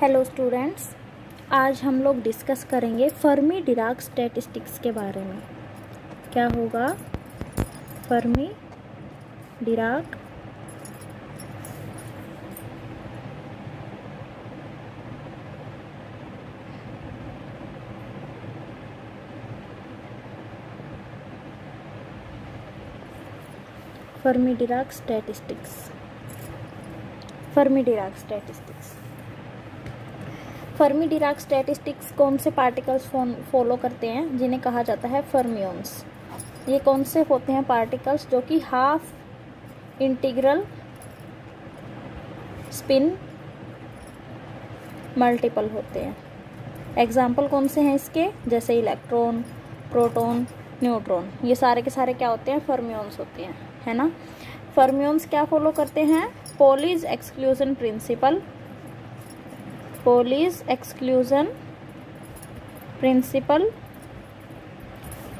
Hello students, आज हम लोग डिस्कस करेंगे फर्मी डिराक स्टैटिस्टिक्स के बारे में। क्या होगा? Fermi Dirac Fermi Dirac statistics. Fermi Dirac statistics Fermi Dirac statistics कौन से पार्टिकल्स फॉलो करते हैं, जिन्हें कहा जाता है फर्मियंस। ये कौन से होते हैं पार्टिकल्स जो कि हाफ इंटीग्रल स्पिन मल्टीपल होते हैं। एग्जाम्पल कौन से हैं इसके? जैसे इलेक्ट्रॉन, प्रोटॉन, न्यूट्रॉन, ये सारे के सारे क्या होते हैं? फर्मियंस होते हैं, है ना। फर्मियंस क्या फॉलो करते हैं? Pauli's exclusion principle. Pauli's exclusion principle.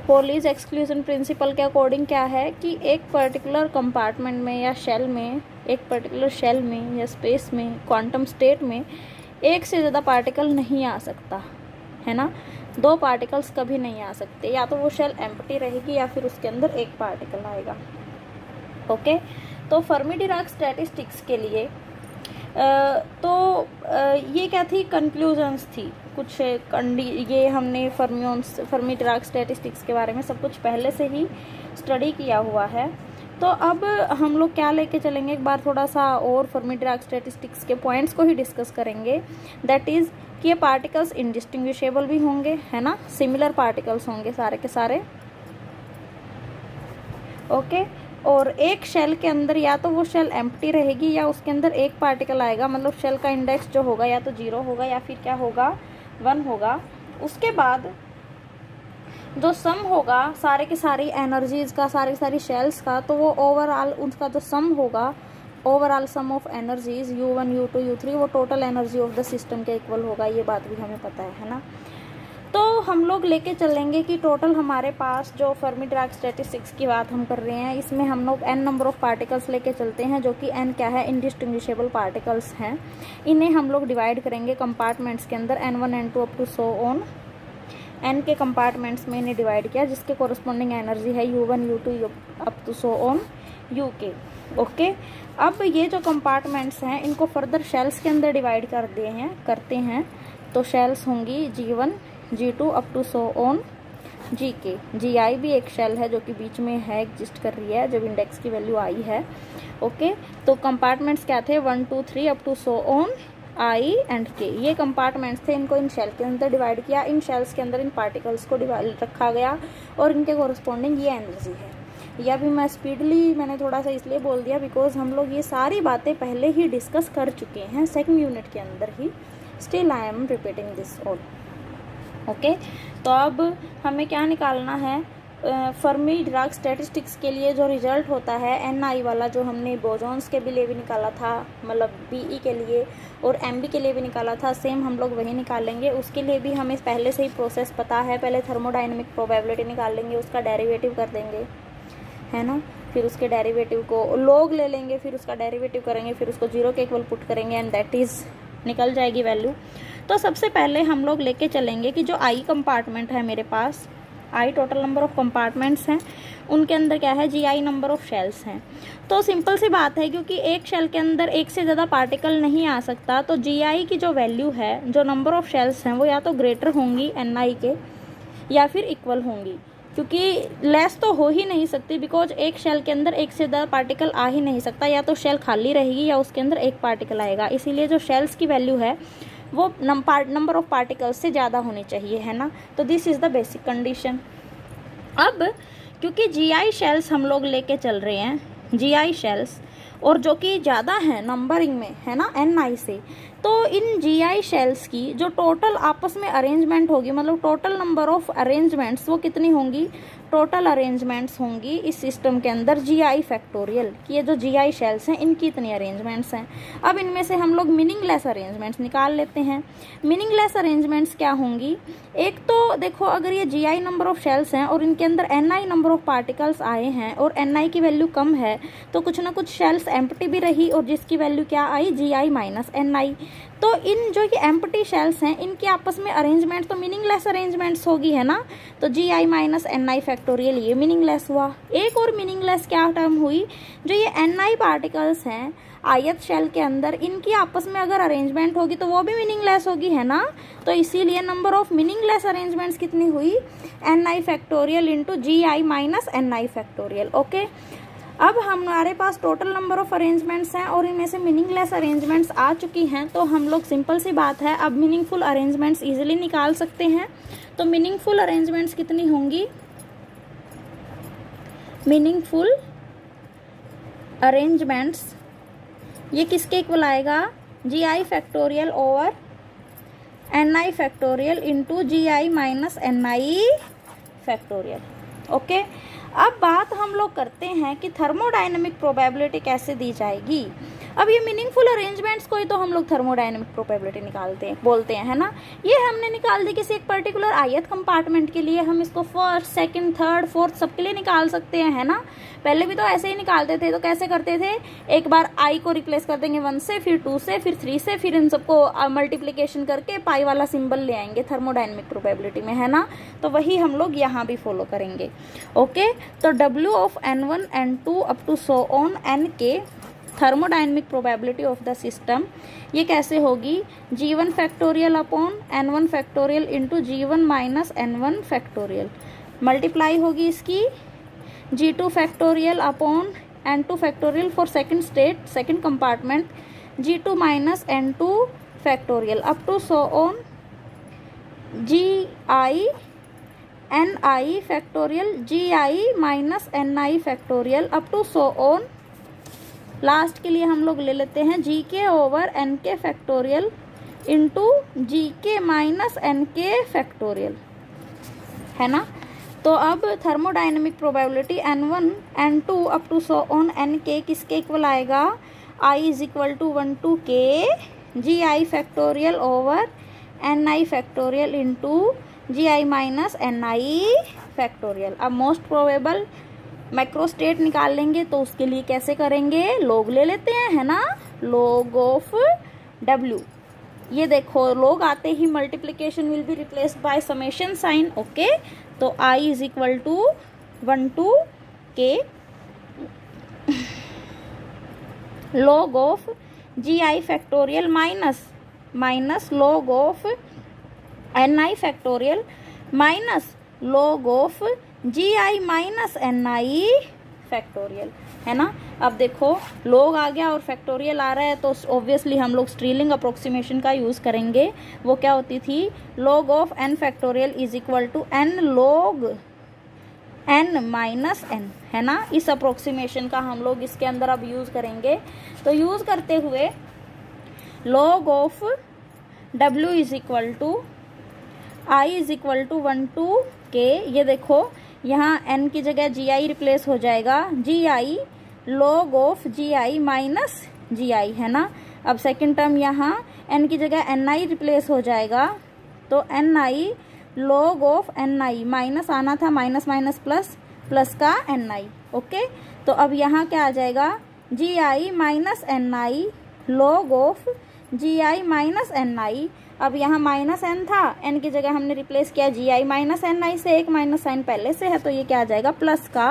Pauli's exclusion principle के अकॉर्डिंग क्या है कि एक पर्टिकुलर कंपार्टमेंट में या शेल में, एक पर्टिकुलर शेल में या स्पेस में, क्वांटम स्टेट में एक से ज़्यादा पार्टिकल नहीं आ सकता, है ना। दो पार्टिकल्स कभी नहीं आ सकते, या तो वो शेल एम्प्टी रहेगी या फिर उसके अंदर एक पार्टिकल आएगा। ओके, तो फर्मी डिराक स्टैटिस्टिक्स के लिए ये क्या थी? कंक्लूजन्स थी कुछ ये हमने फर्मी डिराक स्टैटिस्टिक्स के बारे में सब कुछ पहले से ही स्टडी किया हुआ है। तो अब हम लोग क्या लेके चलेंगे, एक बार थोड़ा सा और फर्मी डिराक स्टैटिस्टिक्स के पॉइंट्स को ही डिस्कस करेंगे। दैट इज़ कि ये पार्टिकल्स इंडिस्टिंग्विशेबल भी होंगे, है ना, सिमिलर पार्टिकल्स होंगे सारे के सारे। ओके, और एक शेल के अंदर या तो वो शेल एम्प्टी रहेगी या उसके अंदर एक पार्टिकल आएगा, मतलब शेल का इंडेक्स जो होगा या तो 0 होगा या फिर क्या होगा? 1 होगा। उसके बाद जो सम होगा सारे की सारी एनर्जीज का, सारी सारी शेल्स का, तो वो ओवरऑल उसका जो सम होगा, overall some of energies U1, U2, U3, वो total energy of the system के इक्वल होगा। ये बात भी हमें पता है ना। तो हम लोग लेके चलेंगे कि टोटल हमारे पास जो फर्मी डिराक स्टैटिस्टिक्स की बात हम कर रहे हैं, इसमें हम लोग n नंबर ऑफ पार्टिकल्स लेके चलते हैं, जो कि n क्या है? इंडिस्टिंग्विशेबल पार्टिकल्स हैं। इन्हें हम लोग डिवाइड करेंगे कंपार्टमेंट्स के अंदर, n1, n2 up to so on. n के कंपार्टमेंट्स में इन्हें डिवाइड किया, जिसके कोरस्पॉन्डिंग एनर्जी है U1, U2 up to so on UK। Okay, अब ये जो कंपार्टमेंट्स हैं इनको फर्दर शेल्स के अंदर डिवाइड करते हैं। तो शेल्स होंगी G1, G2 up to so on GK। GI भी एक शेल है जो कि बीच में है, एग्जिस्ट कर रही है जब इंडेक्स की वैल्यू आई है। ओके, तो कंपार्टमेंट्स क्या थे? 1, 2, 3 up to so on I and K। ये कंपार्टमेंट्स थे, इनको इन शेल के अंदर डिवाइड किया, इन शेल्स के अंदर इन पार्टिकल्स को डिवाइड रखा गया और इनके कोरस्पॉन्डिंग ये एनर्जी है। या भी मैं स्पीडली मैंने थोड़ा सा इसलिए बोल दिया बिकॉज हम लोग ये सारी बातें पहले ही डिस्कस कर चुके हैं सेकंड यूनिट के अंदर ही। Still I am repeating this all. Okay, तो अब हमें क्या निकालना है? फर्मी डिराक स्टैटिस्टिक्स के लिए जो रिजल्ट होता है NI वाला, जो हमने बोजॉन्स के लिए भी निकाला था, मतलब BE के लिए और MB के लिए भी निकाला था, सेम हम लोग वही निकालेंगे। उसके लिए भी हमें पहले से ही प्रोसेस पता है। पहले थर्मोडाइनमिक प्रोबेबिलिटी निकाल लेंगे, उसका डेरिवेटिव कर देंगे, है ना। फिर उसके डेरिवेटिव को लॉग ले लेंगे, फिर उसका डेरिवेटिव करेंगे, फिर उसको 0 के इक्वल पुट करेंगे एंड दैट इज निकल जाएगी वैल्यू। तो सबसे पहले हम लोग लेके चलेंगे कि जो I कंपार्टमेंट है मेरे पास, I total number of compartments हैं, उनके अंदर क्या है? GI नंबर ऑफ शेल्स हैं। तो सिंपल सी बात है, क्योंकि एक शेल के अंदर एक से ज़्यादा पार्टिकल नहीं आ सकता, तो GI की जो वैल्यू है, जो नंबर ऑफ शेल्स हैं, वो या तो ग्रेटर होंगी NI के या फिर इक्वल होंगी, क्योंकि लेस तो हो ही नहीं सकती, बिकॉज एक शेल के अंदर एक से ज़्यादा पार्टिकल आ ही नहीं सकता। या तो शेल खाली रहेगी या उसके अंदर एक पार्टिकल आएगा। इसीलिए जो शेल्स की वैल्यू है वो नंबर ऑफ पार्टिकल्स से ज़्यादा होनी चाहिए, है ना। तो this is the basic condition. अब क्योंकि GI शेल्स हम लोग लेके चल रहे हैं, GI शेल्स, और जो कि ज़्यादा है नंबरिंग में, है ना, NI से, तो इन GI शेल्स की जो टोटल आपस में अरेंजमेंट होगी, मतलब टोटल नंबर ऑफ अरेंजमेंट्स, वो कितनी होंगी? टोटल अरेंजमेंट्स होंगी इस सिस्टम के अंदर GI फैक्टोरियल कि ये जो GI शेल्स हैं इनकी इतनी अरेंजमेंट्स हैं। अब इनमें से हम लोग मीनिंगलेस अरेंजमेंट्स निकाल लेते हैं। मीनिंगलेस अरेंजमेंट्स क्या होंगी? एक तो देखो, अगर ये GI नंबर ऑफ शेल्स हैं और इनके अंदर NI नंबर ऑफ पार्टिकल्स आए हैं और NI की वैल्यू कम है, तो कुछ ना कुछ शेल्स एम्प्टी भी रही और जिसकी वैल्यू क्या आई? GI minus NI। तो इन जो ये एम्प्टी शेल्स हैं इनकी आपस में अरेंजमेंट तो मीनिंगलेस अरेंजमेंट्स होगी, है ना। तो G I minus N I factorial ये मीनिंगलेस हुआ। एक और मीनिंगलेस क्या टर्म हुई, जो ये एन आई पार्टिकल्स हैं आयत शेल के अंदर, इनकी आपस में अगर अरेंजमेंट होगी तो वो भी मीनिंगलेस होगी, है ना। तो इसीलिए नंबर ऑफ मीनिंगलेस अरेंजमेंट्स कितनी हुई, N I factorial into ji I minus N I factorial. Okay, अब हमारे पास टोटल नंबर ऑफ अरेंजमेंट्स हैं और इनमें से मीनिंगलेस अरेंजमेंट्स आ चुकी हैं, तो हम लोग सिंपल सी बात है अब मीनिंगफुल अरेंजमेंट्स इजीली निकाल सकते हैं। तो मीनिंगफुल अरेंजमेंट्स कितनी होंगी, मीनिंगफुल अरेंजमेंट्स ये किसके इक्वल आएगा, जी आई factorial over N I factorial into ji I minus N I factorial. Okay, अब बात हम लोग करते हैं कि थर्मोडायनेमिक प्रोबेबिलिटी कैसे दी जाएगी। अब ये मीनिंगफुल अरेंजमेंट्स को ही तो हम लोग थर्मोडायनेमिक प्रोबेबिलिटी निकालते हैं, बोलते हैं, है ना। ये हमने निकाल दी किसी एक पर्टिकुलर आयत कंपार्टमेंट के लिए, हम इसको फर्स्ट, सेकंड, थर्ड, फोर्थ सबके लिए निकाल सकते हैं, है ना। पहले भी तो ऐसे ही निकालते थे। तो कैसे करते थे, एक बार आई को रिप्लेस कर देंगे 1 से, फिर 2 से, फिर 3 से, फिर इन सबको मल्टीप्लीकेशन करके पाई वाला सिंबल ले आएंगे थर्मोडायनेमिक प्रोबेबिलिटी में, है ना। तो वही हम लोग यहाँ भी फॉलो करेंगे। ओके, तो W of N1 N2 up to so on N के thermodynamic probability of the system ये कैसे होगी, G1 factorial upon N1 factorial into G1 minus N1 factorial, multiply होगी इसकी G2 factorial upon N2 factorial for second state, second compartment, G2 minus N2 factorial up to so on GI NI factorial, GI minus NI factorial up to so on, last के लिए हम लोग ले लेते हैं GK over NK factorial into GK minus NK factorial, है ना। तो अब thermodynamic probability N1 N2 up to so on NK किसके इक्वल आएगा, I is equal to 1 to K GI factorial over NI factorial into GI minus NI factorial. अब most probable macro state निकाल लेंगे तो उसके लिए कैसे करेंगे, लोग ले लेते हैं, है ना, लोग ऑफ W। ये देखो लोग आते ही multiplication will be replaced by summation sign. Okay, तो I is equal to 1 to K log of GI factorial minus log of NI factorial minus log of GI minus NI factorial, है ना। अब देखो log आ गया और factorial आ रहा है तो ऑब्वियसली हम लोग स्ट्रीलिंग अप्रोक्सीमेशन का यूज करेंगे। वो क्या होती थी, log of n factorial is equal to n log n minus n, है ना। इस अप्रोक्सीमेशन का हम लोग इसके अंदर अब यूज करेंगे। तो यूज करते हुए log of W is equal to I is equal to 1 to K, ये देखो यहाँ n की जगह GI रिप्लेस हो जाएगा, GI log of GI minus GI, है ना। अब सेकंड टर्म यहाँ n की जगह NI रिप्लेस हो जाएगा, तो NI log of NI minus आना था, माइनस माइनस प्लस, प्लस का NI। ओके, तो अब यहाँ क्या आ जाएगा, GI minus NI log of GI minus NI। अब यहाँ माइनस n था, n की जगह हमने रिप्लेस किया GI माइनस NI से, एक माइनस साइन पहले से है, तो ये क्या आ जाएगा, प्लस का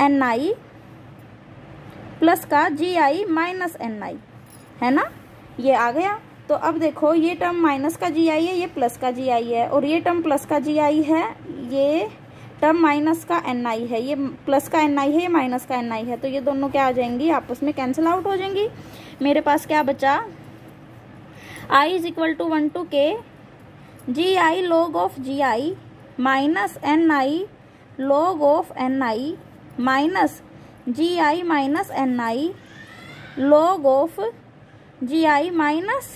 NI प्लस का GI माइनस NI, है ना, ये आ गया। तो अब देखो ये टर्म माइनस का GI है, ये प्लस का GI है, और ये टर्म प्लस का GI है, ये टर्म माइनस का NI है, ये प्लस का NI है, ये माइनस का NI है, तो ये दोनों क्या आ जाएंगी, आपस में कैंसिल आउट हो जाएंगी। मेरे पास क्या बचा, I is equal to 1 to K GI log of GI minus NI log of NI minus GI minus NI log of GI minus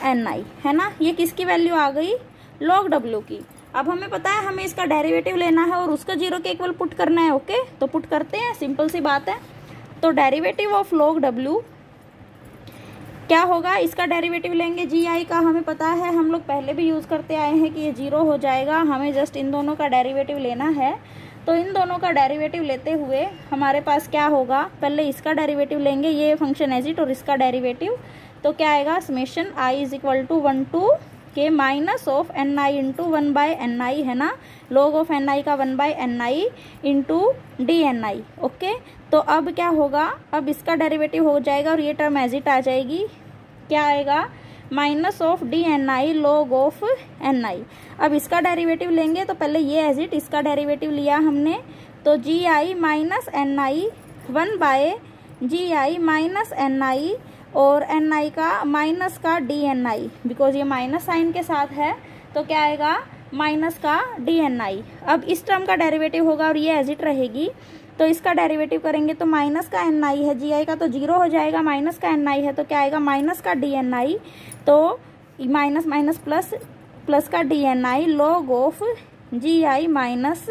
NI, है ना। ये किसकी वैल्यू आ गई, log W की। अब हमें पता है हमें इसका डेरिवेटिव लेना है और उसका 0 के इक्वल पुट करना है। ओके, तो पुट करते हैं, सिंपल सी बात है। तो डेरिवेटिव ऑफ log W क्या होगा, इसका डेरिवेटिव लेंगे GI का, हमें पता है, हम लोग पहले भी यूज़ करते आए हैं कि ये 0 हो जाएगा, हमें जस्ट इन दोनों का डेरिवेटिव लेना है। तो इन दोनों का डेरिवेटिव लेते हुए हमारे पास क्या होगा, पहले इसका डेरिवेटिव लेंगे, ये फंक्शन एज इट, और इसका डेरिवेटिव, तो क्या आएगा, summation I is equal to 1 to K minus of N I into 1/ni है ना, log ऑफ एन आई का 1/ni into D N I. Okay, तो अब क्या होगा, अब इसका डेरिवेटिव हो जाएगा और ये टर्म एज इट आ जाएगी। क्या आएगा, minus of D N I log of N I. अब इसका डेरिवेटिव लेंगे तो पहले ये एज इट, इसका डेरिवेटिव लिया हमने, तो G I minus N I 1/gi minus N आई और एन आई का माइनस का डी एन आई, बिकॉज ये माइनस साइन के साथ है, तो क्या आएगा, माइनस का डी एन आई। अब इस टर्म का डेरिवेटिव होगा और ये एज इट रहेगी, तो इसका डेरिवेटिव करेंगे तो माइनस का एन आई है, जी आई का तो 0 हो जाएगा, माइनस का एन आई है तो क्या आएगा, माइनस का डी एन आई, तो माइनस माइनस प्लस, प्लस का D N I log of G I minus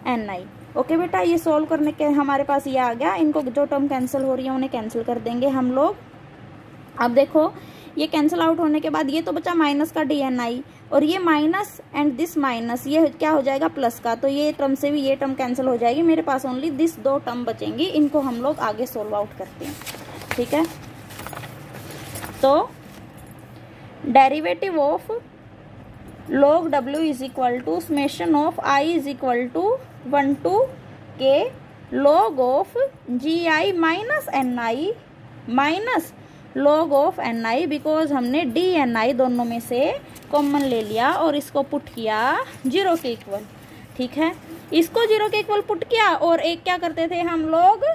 N I. Okay बेटा, ये सोल्व करने के हमारे पास ये आ गया। इनको जो टर्म कैंसिल हो रही है उन्हें कैंसिल कर देंगे हम लोग। अब देखो ये कैंसिल आउट होने के बाद ये तो बचा माइनस का डी एन आई, और ये माइनस एंड दिस माइनस, ये क्या हो जाएगा, प्लस का, तो ये टर्म से भी ये टर्म कैंसिल हो जाएगी। मेरे पास ओनली दिस 2 टर्म बचेंगी, इनको हम लोग आगे सोल्व आउट करते हैं। ठीक है, तो derivative of log w is equal to summation of i is equal to 1 to K log of G I minus N I minus log of N I, because हमने डी एन आई दोनों में से common ले लिया और इसको put किया 0 के इक्वल। ठीक है, इसको 0 के इक्वल पुट किया, और एक क्या करते थे हम लोग,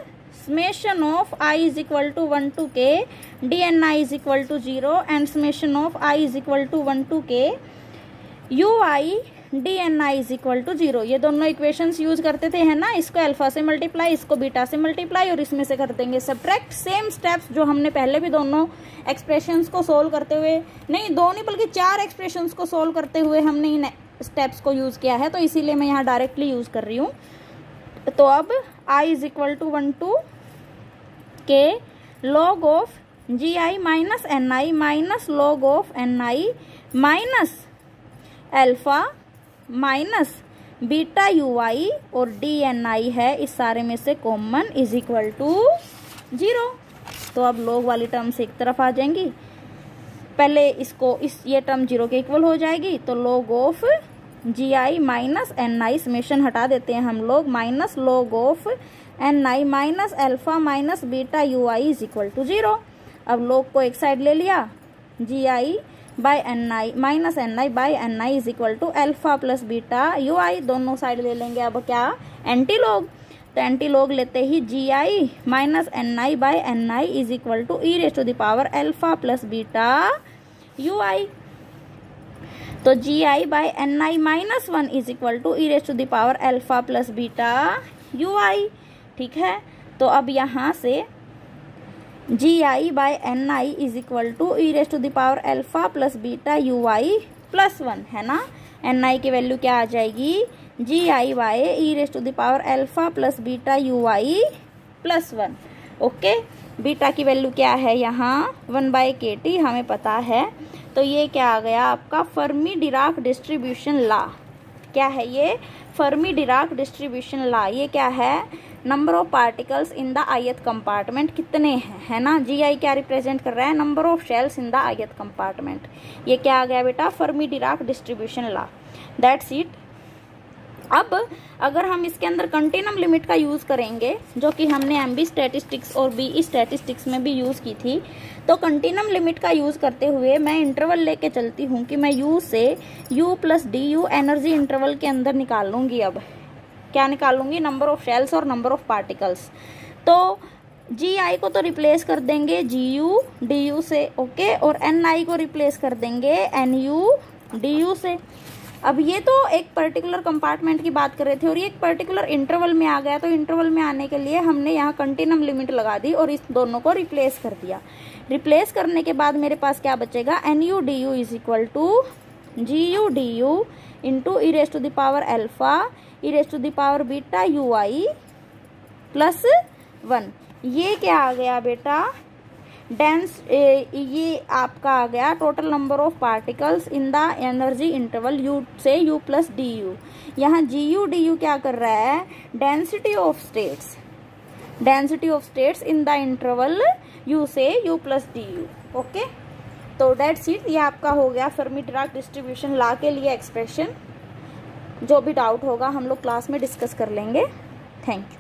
summation of i is equal to 1 to K D N I is equal to 0 and summation of i is equal to 1 to K U I D N I is equal to 0। ये दोनों equations use करते थे, है ना, इसको alpha से multiply, इसको beta से मल्टीप्लाई, और इसमें से कर देंगे सब्ट्रैक्ट। सेम स्टेप्स जो हमने पहले भी दोनों एक्सप्रेशंस को सोल्व करते हुए, नहीं 2 नहीं बल्कि 4 एक्सप्रेशंस को सोल्व करते हुए हमने इन स्टेप्स को यूज किया है, तो इसीलिए मैं यहाँ डायरेक्टली यूज कर रही हूँ। तो अब i is equal to 1 to K log of G I minus N I minus log of N I minus alpha minus beta U I, और डी एन आई है इस सारे में से कॉमन, इज इक्वल टू 0। तो अब log वाली term से एक तरफ आ जाएंगी, पहले इसको ये टर्म 0 के इक्वल हो जाएगी, तो log of G I minus N I, summation हटा देते हैं हम लोग, minus log of N I minus alpha minus beta U I is equal to 0। अब log को एक साइड ले लिया, G I by N I minus N I by N I is equal to alpha plus beta U I, दोनों side ले लेंगे। अब क्या, एंटी लॉग, तो एंटी लॉग लेते ही जी I minus N I by N I is equal to E raise to the power alpha plus beta U I, तो G I by N I minus 1 is equal to E raise to the power alpha plus beta U I. ठीक है, तो अब यहाँ से G I by N I is equal to E raise to the power alpha plus beta U I plus 1, है ना, N आई की value क्या आ जाएगी, G I by E raise to the power alpha plus beta U I plus 1। Okay, beta की value क्या है यहाँ 1/kT हमें पता है, तो ये क्या आ गया आपका फर्मी डिराक डिस्ट्रीब्यूशन लॉ। क्या है ये, फर्मी डिराक डिस्ट्रीब्यूशन लॉ। ये क्या है, number of particles in the ith compartment कितने हैं, है ना, जी आई क्या रिप्रेजेंट कर रहा है, number of shells in the ith compartment. ये क्या आ गया बेटा, Fermi Dirac distribution law, that's it. अब अगर हम इसके अंदर कंटिन्यूम लिमिट का यूज करेंगे, जो कि हमने एमबी स्टैटिस्टिक्स और बीई स्टैटिस्टिक्स में भी यूज की थी, तो कंटिन्यूम लिमिट का यूज करते हुए मैं इंटरवल लेके चलती हूँ कि मैं यू से U plus D you energy interval के अंदर निकाल लूंगी। अब क्या निकालूंगी, नंबर ऑफ शेल्स और नंबर ऑफ पार्टिकल्स। तो जी आई को तो रिप्लेस कर देंगे जी यू डी यू से, ओके, और एन आई को रिप्लेस कर देंगे एन यू डी यू से। अब ये तो एक पर्टिकुलर कंपार्टमेंट की बात कर रहे थे और ये एक पर्टिकुलर इंटरवल में आ गया, तो इंटरवल में आने के लिए हमने यहाँ कंटिन्यूम लिमिट लगा दी और इस दोनों को रिप्लेस कर दिया। रिप्लेस करने के बाद मेरे पास क्या बचेगा, N U D U is equal to G U D U into E raise to the power alpha E raise to the power beta U I plus 1। ये क्या आ गया बेटा, डेंस, ये आपका आ गया total number of particles in the energy interval U से U plus D U. यहाँ जी यू डी यू क्या कर रहा है, density of states in the interval U से U plus D U. Okay, तो डेट्स इट, ये आपका हो गया फर्मी-डिराक डिस्ट्रीब्यूशन लॉ के लिए एक्सप्रेशन। जो भी डाउट होगा हम लोग क्लास में डिस्कस कर लेंगे। Thank you.